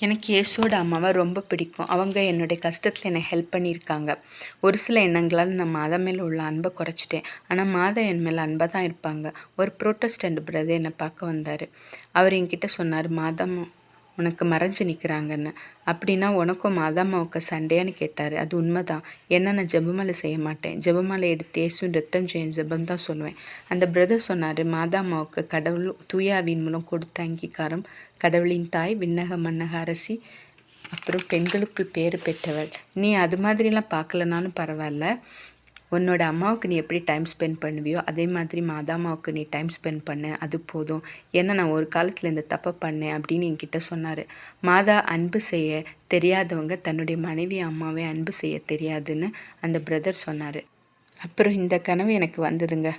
எனக்கு இயேசுவோட அம்மாவை ரொம்ப பிடிக்கும். அவங்க என்னுடைய கஷ்டத்தில் என்னை ஹெல்ப் பண்ணியிருக்காங்க. ஒரு சில எண்ணங்களால் நான் மாதா மேலே உள்ள அன்பை குறைச்சிட்டேன். ஆனால் மாதா என் மேலே அன்பாக தான் இருப்பாங்க. ஒரு புரோட்டஸ்டன்ட் பிரதர் என்னை பார்க்க வந்தார். அவர் என்கிட்ட சொன்னார், மாதா உனக்கு மறைஞ்சு நிற்கிறாங்கன்னு. அப்படின்னா உனக்கும் மாதாம்மாவுக்கு சண்டையான்னு கேட்டார். அது உண்மைதான். ஏன்னா நான் ஜெபமாலை செய்ய மாட்டேன். ஜெபமாலை எடுத்து இயேசுவின் ரத்தம் ஜெயம் ஜெபம் தான் சொல்லுவேன். அந்த பிரதர் சொன்னார், மாதாம்மாவுக்கு கடவுள் தூயாவின் மூலம் கொடுத்த அங்கீகாரம், கடவுளின் தாய், விண்ணக மன்னக அரசி, அப்புறம் பெண்களுக்குள் பேறு பெற்றவள். நீ அது மாதிரிலாம் பார்க்கலனாலும் பரவாயில்ல. உன்னோட அம்மாவுக்கு நீ எப்படி டைம் ஸ்பெண்ட் பண்ணுவியோ அதே மாதிரி மாதாம்மாவுக்கு நீ டைம் ஸ்பெண்ட் பண்ணு, அது போதும். ஏன்னா நான் ஒரு காலத்தில் இந்த தப்பை பண்ணேன் அப்படின்னு என்கிட்ட சொன்னார். மாதா அன்பு செய்ய தெரியாதவங்க தன்னுடைய மனைவி அம்மாவை அன்பு செய்ய தெரியாதுன்னு அந்த பிரதர் சொன்னார். அப்புறம் இந்த கனவு எனக்கு வந்ததுங்க.